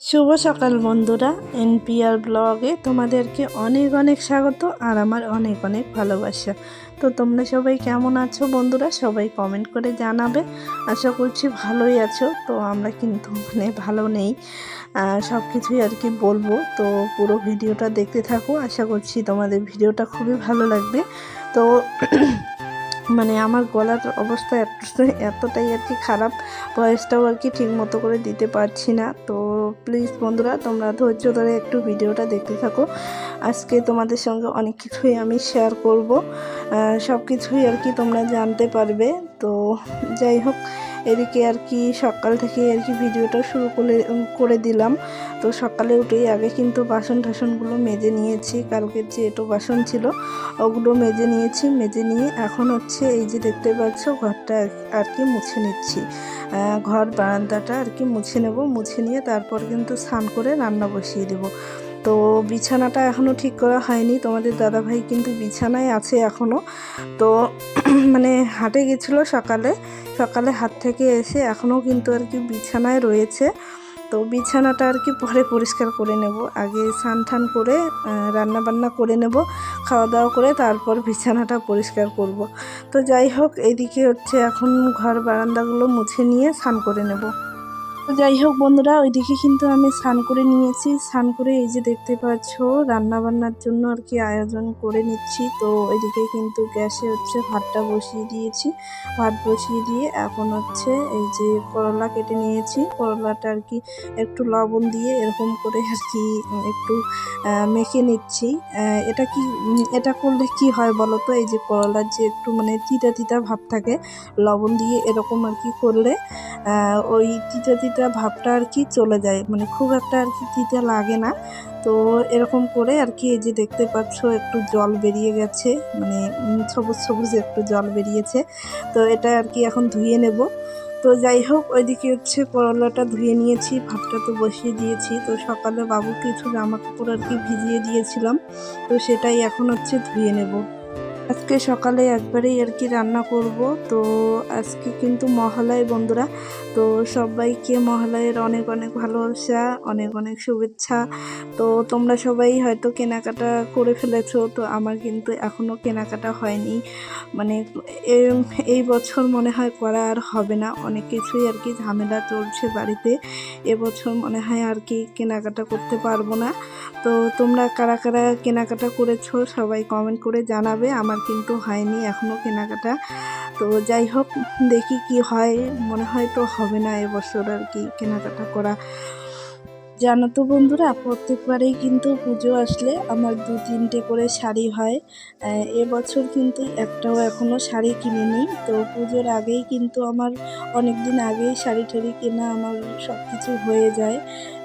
শুভ সকাল বন্ধুরা, এনপিআর ব্লগে তোমাদেরকে অনেক অনেক স্বাগত আর আমার অনেক অনেক ভালোবাসা। তো তোমরা সবাই কেমন আছো বন্ধুরা? সবাই কমেন্ট করে জানাবে। আশা করছি ভালোই আছো। তো আমরা কিন্তু ভালো নেই, সব কিছুই আর কি বলবো। তো পুরো ভিডিওটা দেখতে থাকো, আশা করছি তোমাদের ভিডিওটা খুবই ভালো লাগবে। তো আমার গলার অবস্থা এতটাই আর কি খারাপ, ভয়েসটাও আর কি ঠিক মতো করে দিতে পারছি না। তো প্লিজ বন্ধুরা, তোমরা ধৈর্য ধরে একটু ভিডিওটা দেখতে থাকো। আজকে তোমাদের সঙ্গে অনেক কিছুই আমি শেয়ার করব, সব কিছুই আর কি তোমরা জানতে পারবে। তো যাই হোক, এদিকে আর কি সকাল থেকে আর কি ভিডিওটা শুরু করে দিলাম। তো সকালে উঠেই আগে কিন্তু বাসন টাসনগুলো মেজে নিয়েছি, কালকের যে এঁটো বাসন ছিল ওগুলো মেজে নিয়েছি। মেজে নিয়ে এখন হচ্ছে এই যে দেখতে পাচ্ছ ঘরটা আর কি মুছে নিচ্ছি, ঘর বারান্দাটা আর কি মুছে নেব। মুছে নিয়ে তারপর কিন্তু স্নান করে রান্না বসিয়ে দেব। তো বিছানাটা এখনও ঠিক করা হয়নি, তোমাদের দাদাভাই কিন্তু বিছানায় আছে এখনও। তো হাটে গেছিলো সকালে, হাট থেকে এসে এখনও কিন্তু আর কি বিছানায় রয়েছে। তো বিছানাটা আর কি পরে পরিষ্কার করে নেব, আগে স্নান টান করে রান্না বান্না করে নেব, খাওয়া দাওয়া করে তারপর বিছানাটা পরিষ্কার করব। তো যাই হোক, এইদিকে হচ্ছে এখন ঘর বারান্দাগুলো মুছে নিয়ে স্নান করে নেব। তো যাই হোক বন্ধুরা, ওইদিকে কিন্তু আমি স্নান করে নিয়েছি। স্নান করে এই যে দেখতে পাচ্ছ রান্না বান্নার জন্য আর কি আয়োজন করে নিচ্ছি। তো ওইদিকে কিন্তু গ্যাসে হচ্ছে ভাতটা বসিয়ে দিয়েছি। ভাত বসিয়ে দিয়ে এখন হচ্ছে এই যে করলা কেটে নিয়েছি। করলাটা আর কি একটু লবণ দিয়ে এরকম করে আর কি একটু মেখে নিচ্ছি। এটা করলে কি হয় বলো তো, এই যে করলার যে একটু তিতা তিতা ভাব থাকে, লবণ দিয়ে এরকম আর কি করলে ওই তিতা তিতা ভাবটা আর কি চলে যায়, খুব একটা আর কি তিতা লাগে না। তো এরকম করে আর কি এই যে দেখতে পাচ্ছ একটু জল বেরিয়ে গেছে, সবুজ সবুজ একটু জল বেরিয়েছে। তো এটা আর কি এখন ধুয়ে নেব। তো যাই হোক, ওইদিকে হচ্ছে করলাটা ধুয়ে নিয়েছি, ভাতটা তো বসিয়ে দিয়েছি। তো সকালে বাবুকে কিছু জামা কাপড় আর কি ভিজিয়ে দিয়েছিলাম, তো সেটাই এখন হচ্ছে ধুয়ে নেব। আজকে সকালে একবারেই আর কি রান্না করব। তো আজকে কিন্তু মহালয়া বন্ধুরা, তো সবাইকে মহালয়ের অনেক অনেক ভালোবাসা, অনেক অনেক শুভেচ্ছা। তো তোমরা সবাই হয়তো কেনাকাটা করে ফেলেছো, তো আমার কিন্তু এখনও কেনাকাটা হয়নি। মানে এই বছর মনে হয় করা আর হবে না, অনেক কিছুই আর কি ঝামেলা চলছে বাড়িতে। এবছর মনে হয় আর কি কেনাকাটা করতে পারবো না। তো তোমরা কারা কারা কেনাকাটা করেছো সবাই কমেন্ট করে জানাবে। আমার কিন্তু হয়নি এখনও কেনাকাটা। তো যাই হোক, দেখি কি হয়, মনে হয় তো হবে না এবছর আর কি কেনাকাটা করা। জানো তো বন্ধুরা, প্রত্যেকবারেই কিন্তু পুজো আসলে আমার 2-3টে করে শাড়ি হয়। এবছর কিন্তু একটাও এখনও শাড়ি কিনিনি। তো পুজোর আগেই কিন্তু আমার অনেক দিন আগেই শাড়ি টাড়ি কেনা আমার সব কিছু হয়ে যায়।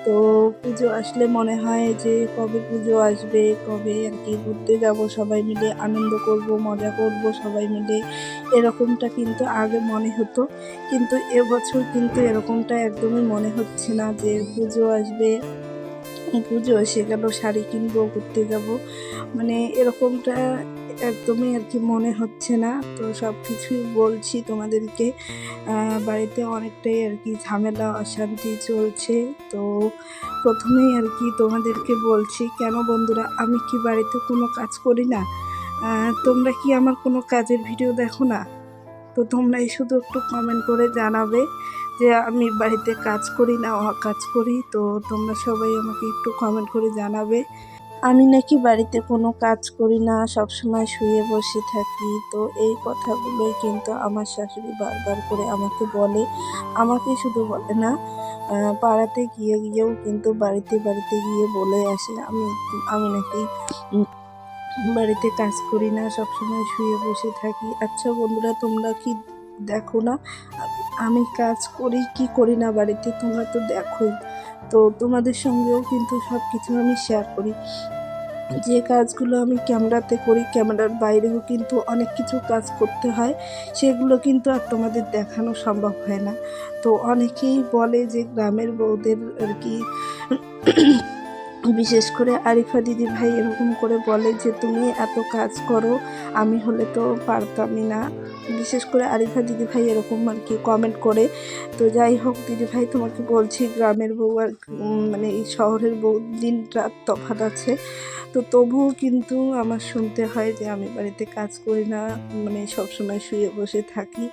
তো পুজো আসলে মনে হয় যে কবে পুজো আসবে, কবে আর কি ঘুরতে যাব, সবাই মিলে আনন্দ করব, মজা করব সবাই মিলে, এরকমটা কিন্তু আগে মনে হতো। কিন্তু এবছর কিন্তু এরকমটা একদমই মনে হচ্ছে না যে পুজো আসবে, পুজো এসে গেল শাড়ি কিনবো, ঘুরতে যাব, এরকমটা একদমই আর কি মনে হচ্ছে না। তো সব কিছুই বলছি তোমাদেরকে, বাড়িতে অনেকটাই আর কি ঝামেলা অশান্তি চলছে। তো প্রথমেই আর কি তোমাদেরকে বলছি, কেন বন্ধুরা, আমি কি বাড়িতে কোনো কাজ করি না? তোমরা কি আমার কোনো কাজের ভিডিও দেখো না? তো তোমরাই শুধু একটু কমেন্ট করে জানাবে যে আমি বাড়িতে কাজ করি না কাজ করি। তো তোমরা সবাই আমাকে একটু কমেন্ট করে জানাবে আমি নাকি বাড়িতে কোনো কাজ করি না, সবসময় শুয়ে বসে থাকি। তো এই কথাগুলোই কিন্তু আমার শাশুড়ি বারবার করে আমাকে বলে। আমাকে শুধু বলে না, পাড়াতে গিয়েও কিন্তু বাড়িতে বাড়িতে গিয়ে বলে আসে আমি আমি নাকি বাড়িতে কাজ করি না, সবসময় শুয়ে বসে থাকি। আচ্ছা বন্ধুরা, তোমরা কি দেখো না আমি কাজ করি কি করি না বাড়িতে? তোমরা তো দেখোই। তো তোমাদের সঙ্গেও কিন্তু সব কিছু আমি শেয়ার করি। যে কাজগুলো আমি ক্যামেরাতে করি, ক্যামেরার বাইরেও কিন্তু অনেক কিছু কাজ করতে হয়, সেগুলো কিন্তু আর তোমাদের দেখানো সম্ভব হয় না। তো অনেকেই বলে যে গ্রামের বউদের আর কি বিশেষ করে আরিফা দিদি ভাই এরকম করে বলে যে তুমি এত কাজ করো, আমি হলে তো পারতামই না। বিশেষ করে আরিফা দিদি ভাই এরকম আর কি কমেন্ট করে। তো যাই হোক দিদি ভাই, তোমাকে বলছি গ্রামের বউ আর মানে এই শহরের বউ দিন রাত তফাৎ আছে। তো তবুও কিন্তু আমার শুনতে হয় যে আমি বাড়িতে কাজ করি না, মানে সবসময় শুয়ে বসে থাকি।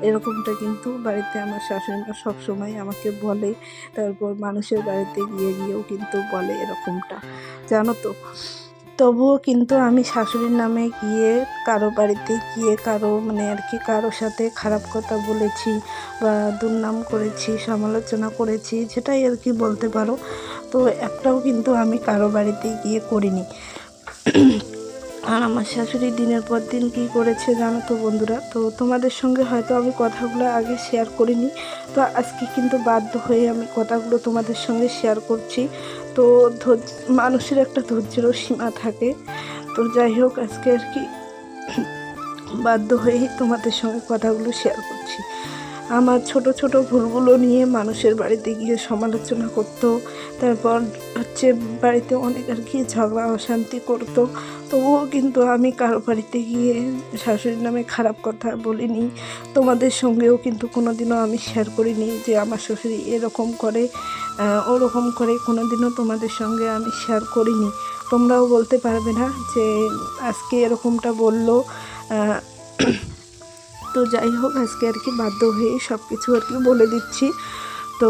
এরকমটা কিন্তু বাড়িতে আমার শাশুড়ি মা সবসময় আমাকে বলে। তারপর মানুষের বাড়িতে গিয়েও কিন্তু বলে এরকমটা, জানো তো। তবুও কিন্তু আমি শাশুড়ির নামে গিয়ে কারো বাড়িতে গিয়ে কারো মানে আর কি কারোর সাথে খারাপ কথা বলেছি বা দুর্নাম করেছি, সমালোচনা করেছি, যেটাই আর কি বলতে পারো। তো একটাও কিন্তু আমি কারো বাড়িতে গিয়ে করিনি। আর আমার শাশুড়ি দিনের পর দিন কী করেছে জানো তো বন্ধুরা। তো তোমাদের সঙ্গে হয়তো আমি কথাগুলো আগে শেয়ার করিনি, তো আজকে কিন্তু বাধ্য হয়ে আমি কথাগুলো তোমাদের সঙ্গে শেয়ার করছি। তো মানুষের একটা ধৈর্যেরও সীমা থাকে। তো যাই হোক, আজকে আর কি বাধ্য হয়েই তোমাদের সঙ্গে কথাগুলো শেয়ার করছি। আমার ছোট ছোট ভুলগুলো নিয়ে মানুষের বাড়িতে গিয়ে সমালোচনা করতো, তারপর হচ্ছে বাড়িতে অনেক আর কি ঝগড়া অশান্তি করতো। তবুও কিন্তু আমি কারো বাড়িতে গিয়ে শাশুড়ির নামে খারাপ কথা বলিনি। তোমাদের সঙ্গেও কিন্তু কোনোদিনও আমি শেয়ার করিনি যে আমার শ্বশুরি এরকম করে ওরকম করে, কোনোদিনও তোমাদের সঙ্গে আমি শেয়ার করিনি। তোমরাও বলতে পারবে না যে আজকে এরকমটা বললো। তো যাই হোক, আজকে আর কি বাধ্য হয়েই সব কিছু আর কি বলে দিচ্ছি। তো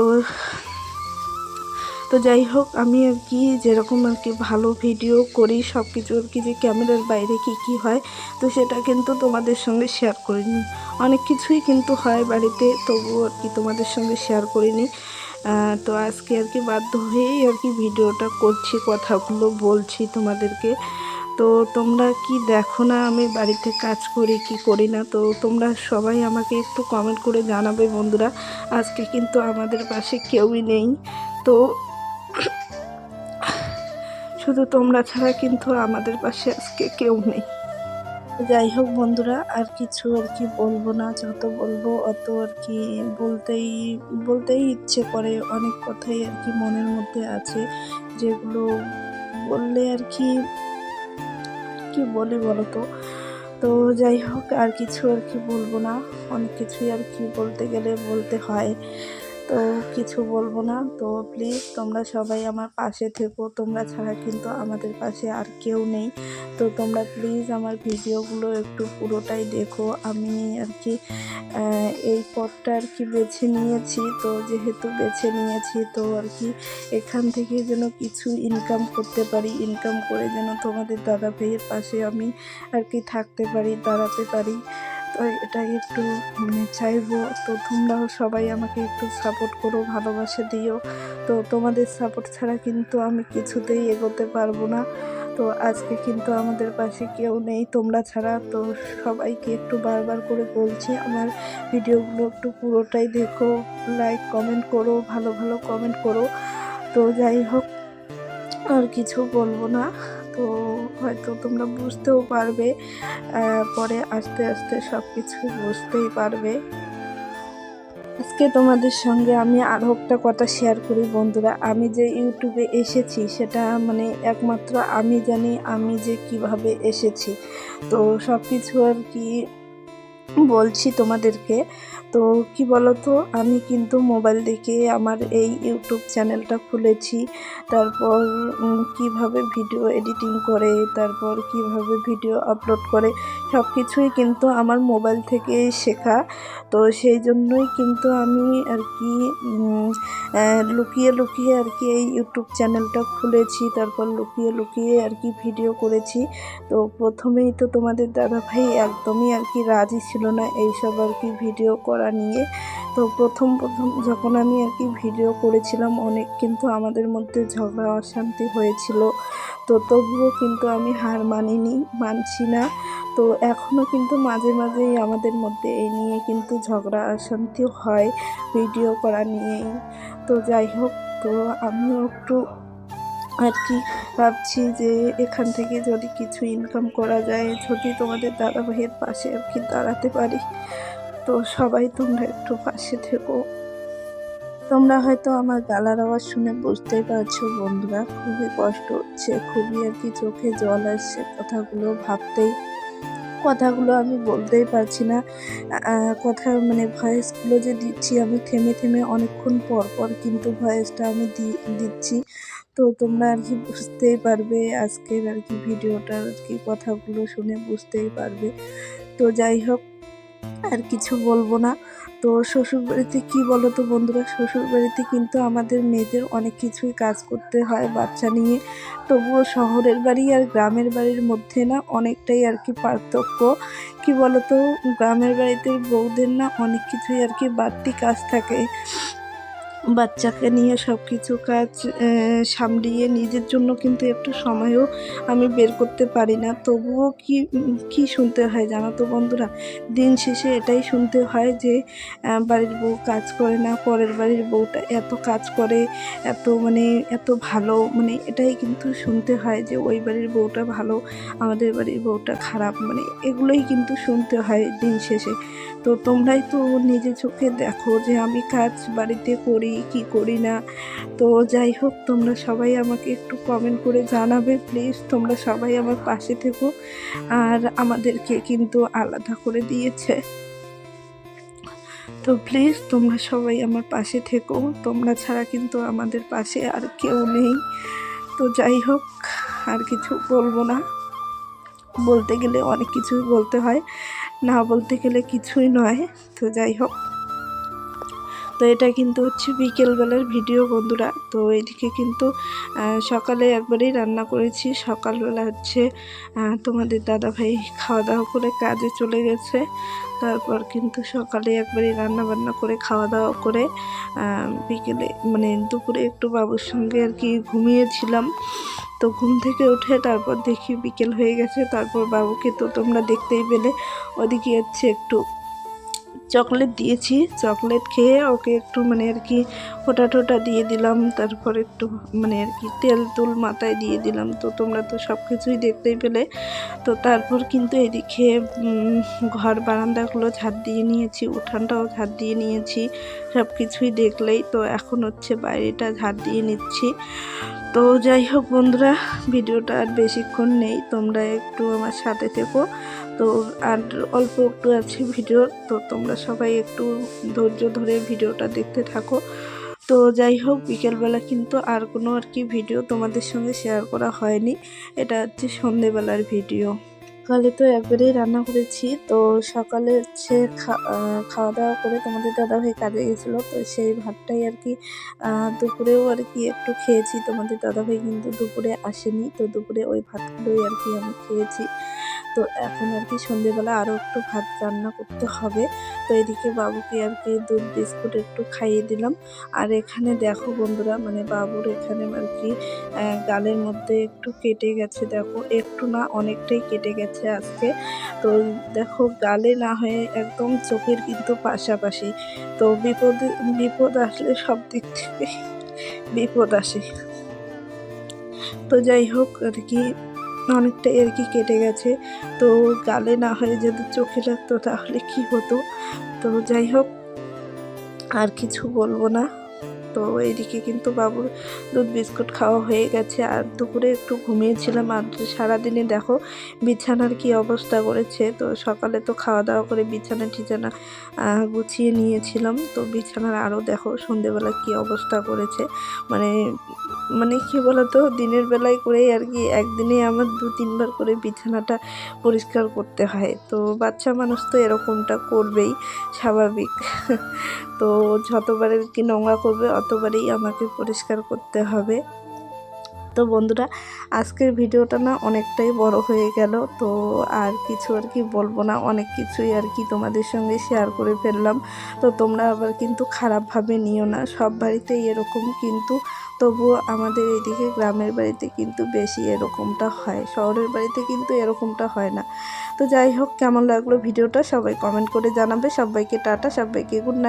তো যাই হোক, আমি আর কি যেরকম আর কি ভালো ভিডিও করি সব কিছু আর কি, যে ক্যামেরার বাইরে কি কি হয়, তো সেটা কিন্তু তোমাদের সঙ্গে শেয়ার করিনি। অনেক কিছুই কিন্তু হয় বাড়িতে, তবুও আর কি তোমাদের সঙ্গে শেয়ার করিনি। তো আজকে আর কি বাধ্য হয়েই আর কি ভিডিওটা করছি, কথাগুলো বলছি তোমাদেরকে। তো তোমরা কি দেখো না আমি বাড়িতে কাজ করি কি করি না? তো তোমরা সবাই আমাকে একটু কমেন্ট করে জানাবে বন্ধুরা। আজকে কিন্তু আমাদের পাশে কেউই নেই, তো শুধু তোমরা ছাড়া কিন্তু আমাদের পাশে আজকে কেউ নেই। যাই হোক বন্ধুরা, আর কিছু আর কি বলবো না, যত বলবো অত আর কি বলতেই ইচ্ছে করে। অনেক কথাই আর কি মনের মধ্যে আছে, যেগুলো বললে আর কি বলি বলো তো। তো যাই হোক, আর কিছু আর কি বলবো না। অনেক কিছুই আর কি বলতে গেলে বলতে হয়, তো কিছু বলবো না। তো প্লিজ তোমরা সবাই আমার পাশে থেকো, তোমরা ছাড়া কিন্তু আমাদের পাশে আর কেউ নেই। তো তোমরা প্লিজ আমার ভিডিওগুলো একটু পুরোটাই দেখো। আমি আর কি এই পথটা আর কি বেছে নিয়েছি, তো যেহেতু বেছে নিয়েছি তো আর কি এখান থেকে যেন কিছু ইনকাম করতে পারি, ইনকাম করে যেন তোমাদের দাদা ভাইয়ের পাশে আমি আর কি থাকতে পারি, দাঁড়াতে পারি। তো এটাই একটু চাইবো। তো তোমরাও সবাই আমাকে একটু সাপোর্ট করো, ভালোবাসা দিও। তো তোমাদের সাপোর্ট ছাড়া কিন্তু আমি কিছুতেই এগোতে পারবো না। তো আজকে কিন্তু আমাদের পাশে কেউ নেই তোমরা ছাড়া। তো সবাইকে একটু বারবার করে বলছি, আমার ভিডিওগুলো একটু পুরোটাই দেখো, লাইক কমেন্ট করো, ভালো ভালো কমেন্ট করো। তো যাই হোক, আর কিছু বলবো না। তো হয়তো তোমরা বুঝতেও পারবে, পরে আস্তে আস্তে সব কিছু বুঝতেই পারবে। আজকে তোমাদের সঙ্গে আমি আরও একটা কথা শেয়ার করি বন্ধুরা। আমি যে ইউটিউবে এসেছি সেটা মানে একমাত্র আমি জানি আমি যে কিভাবে এসেছি। তো সব কিছু আর কি বলছি তোমাদেরকে। তো কি বলতো, আমি কিন্তু মোবাইল দেখে আমার এই ইউটিউব চ্যানেলটা খুলেছি। তারপর কিভাবে ভিডিও এডিটিং করে, তারপর কিভাবে ভিডিও আপলোড করে, সব কিছুই কিন্তু আমার মোবাইল থেকে শেখা। তো সেই জন্যই কিন্তু আমি আর কি লুকিয়ে লুকিয়ে আর কি এই ইউটিউব চ্যানেলটা খুলেছি, তারপর লুকিয়ে লুকিয়ে আর কি ভিডিও করেছি। তো প্রথমেই তো তোমাদের দাদাভাই একদমই আর কি রাজি ছিল না এইসব আর কি ভিডিও করা নিয়ে। তো প্রথম যখন আমি আর কি ভিডিও করেছিলাম, অনেক কিন্তু আমাদের মধ্যে ঝগড়া অশান্তি হয়েছিল। তো তবুও কিন্তু আমি হার মানছি না। তো এখনও কিন্তু মাঝে মাঝেই আমাদের মধ্যে এই নিয়ে কিন্তু ঝগড়া অশান্তি হয় ভিডিও করা নিয়েই। তো যাই হোক, তো আমিও একটু আর কি ভাবছি যে এখান থেকে যদি কিছু ইনকাম করা যায়, যদি তোমাদের দাদা ভাইয়ের পাশে আর কি দাঁড়াতে পারি। তো সবাই তোমরা একটু পাশে থেকো। তোমরা হয়তো আমার গলার আওয়াজ শুনে বুঝতেই পারছো বন্ধুরা, খুবই কষ্ট হচ্ছে, খুবই আর কি চোখে জল আসছে কথাগুলো আমি বলতেই পারছি না। কথা মানে ভয়েসগুলো যে দিচ্ছি আমি থেমে থেমে অনেকক্ষণ পর পর কিন্তু ভয়েসটা আমি দিচ্ছি। তো তোমরা আর কি বুঝতেই পারবে, আজকের আর কি ভিডিওটার আর কি কথাগুলো শুনে বুঝতেই পারবে। তো যাই হোক, আর কিছু বলবো না। তো শ্বশুরবাড়িতে কী বলো তো বন্ধুরা, শ্বশুরবাড়িতে কিন্তু আমাদের মেয়েদের অনেক কিছুই কাজ করতে হয় বাচ্চা নিয়ে। তবুও শহরের বাড়ি আর গ্রামের বাড়ির মধ্যে না অনেকটাই আর কি পার্থক্য। কী বলো তো, গ্রামের বাড়িতে বউদের না অনেক কিছুই আর কি বাড়তি কাজ থাকে, বাচ্চাকে নিয়ে সব কিছু কাজ সামলিয়ে নিজের জন্য কিন্তু একটু সময়ও আমি বের করতে পারি না। তবুও কি শুনতে হয় জানো তো বন্ধুরা, দিন শেষে এটাই শুনতে হয় যে বাড়ির বউ কাজ করে না, পরের বাড়ির বউটা এত কাজ করে, এত ভালো, এটাই কিন্তু শুনতে হয় যে ওই বাড়ির বউটা ভালো, আমাদের বাড়ির বউটা খারাপ, এগুলোই কিন্তু শুনতে হয় দিন শেষে। তো তোমরাই তো নিজে চোখে দেখো যে আমি কাজ বাড়িতে করি কি করি না। তো যাই হোক, তোমরা সবাই আমাকে একটু কমেন্ট করে জানাবে প্লিজ, তোমরা সবাই আমার পাশে থেকো। আর আমাদেরকে কিন্তু আলাদা করে দিয়েছে, তো প্লিজ তোমরা সবাই আমার পাশে থেকো, তোমরা ছাড়া কিন্তু আমাদের পাশে আর কেউ নেই। তো যাই হোক, আর কিছু বলবো না, বলতে গেলে অনেক কিছুই বলতে হয়, না বলতে গেলে কিছুই নয়। তো যাই হোক, তো এটা কিন্তু হচ্ছে বিকেলবেলার ভিডিও বন্ধুরা। তো এদিকে কিন্তু সকালে একবারেই রান্না করেছি, সকালবেলা হচ্ছে তোমাদের দাদাভাই খাওয়া দাওয়া করে কাজে চলে গেছে, তারপর কিন্তু সকালে একবারই রান্না বান্না করে খাওয়া দাওয়া করে বিকেলে দুপুরে একটু বাবুর সঙ্গে আর কি ঘুমিয়েছিলাম। তো ঘুম থেকে উঠে তারপর দেখি বিকেল হয়ে গেছে, তারপর বাবুকে তো তোমরা দেখতেই পেলে, ওদিকে হচ্ছে একটু চকলেট দিয়েছি, চকলেট খেয়ে ওকে একটু আর কি ফোঁটা টোটা দিয়ে দিলাম, তারপর একটু আর কি তেল তুল মাথায় দিয়ে দিলাম। তো তোমরা তো সব কিছুই দেখতেই পেলে। তো তারপর কিন্তু এদিকে ঘর বারান্দাগুলো ঝাড় দিয়ে নিয়েছি, উঠানটাও ঝাড় দিয়ে নিয়েছি, সব কিছুই দেখলেই। তো এখন হচ্ছে বাইরেটা ঝাড় দিয়ে নিচ্ছি। তো যাই হোক বন্ধুরা, ভিডিওটা আর বেশিক্ষণ নেই, তোমরা একটু আমার সাথে থেকো। তো আর অল্প একটু আছে ভিডিও, তো তোমরা সবাই একটু ধৈর্য ধরে ভিডিওটা দেখতে থাকো। তো যাই হোক, বিকেলবেলা কিন্তু আর কোনো আর কি ভিডিও তোমাদের সঙ্গে শেয়ার করা হয়নি, এটা হচ্ছে সন্ধেবেলার ভিডিও। সকালে তো একবারেই রান্না করেছি, তো সকালে হচ্ছে খাওয়া দাওয়া করে তোমাদের দাদাভাই কাজে গেছিলো, তো সেই ভাতটাই আর কি দুপুরেও আর কি একটু খেয়েছি। তোমাদের দাদাভাই কিন্তু দুপুরে আসেনি, তো দুপুরে ওই ভাতগুলোই আর কি আমি খেয়েছি। তো এখন আর কি সন্ধেবেলা আরও একটু ভাত রান্না করতে হবে। তো এদিকে বাবুকে আর কি দুধ বিস্কুট একটু খাইয়ে দিলাম। আর এখানে দেখো বন্ধুরা, বাবুর এখানে আর কি গালের মধ্যে একটু কেটে গেছে, দেখো একটু না অনেকটাই কেটে গেছে আজকে। তো দেখো, গালে না হয়ে একদম চোখের কিন্তু পাশাপাশি। তো বিপদ আসলে সব দিক থেকে বিপদ আসে। তো যাই হোক, আর কি অনেকটাই আর কি কেটে গেছে। তো গালে না হয়ে যদি চোখে লাগতো তাহলে কি হতো। তো যাই হোক, আর কিছু বলবো না। তো এইদিকে কিন্তু বাবুর দুধ বিস্কুট খাওয়া হয়ে গেছে, আর দুপুরে একটু ঘুমিয়েছিলাম। আর সারাদিনে দেখো বিছানার কি অবস্থা করেছে। তো সকালে তো খাওয়া দাওয়া করে বিছানা টিছানা গুছিয়ে নিয়েছিলাম, তো বিছানার আরও দেখো সন্ধেবেলা কি অবস্থা করেছে। কি বলতো, দিনের বেলায় করেই আর কি একদিনে আমার 2-3 বার করে বিছানাটা পরিষ্কার করতে হয়। তো বাচ্চা মানুষ তো এরকমটা করবেই, স্বাভাবিক। তো যতবারে কি নোংরা করবে অতবারই আমাকে পরিষ্কার করতে হবে। তো বন্ধুরা, আজকের ভিডিওটা না অনেকটাই বড় হয়ে গেল। তো আর কিছু আর কি বলবো না, অনেক কিছুই আর কি তোমাদের সঙ্গে শেয়ার করে ফেললাম। তো তোমরা আবার কিন্তু খারাপভাবে নিও না, সব বাড়িতেই এরকম, কিন্তু তবুও আমাদের এইদিকে গ্রামের বাড়িতে কিন্তু বেশি এরকমটা হয়, শহরের বাড়িতে কিন্তু এরকমটা হয় না। তো যাই হোক, কেমন লাগলো ভিডিওটা সবাই কমেন্ট করে জানাবে। সবাইকে টাটা, সবাইকে গুড নাইট।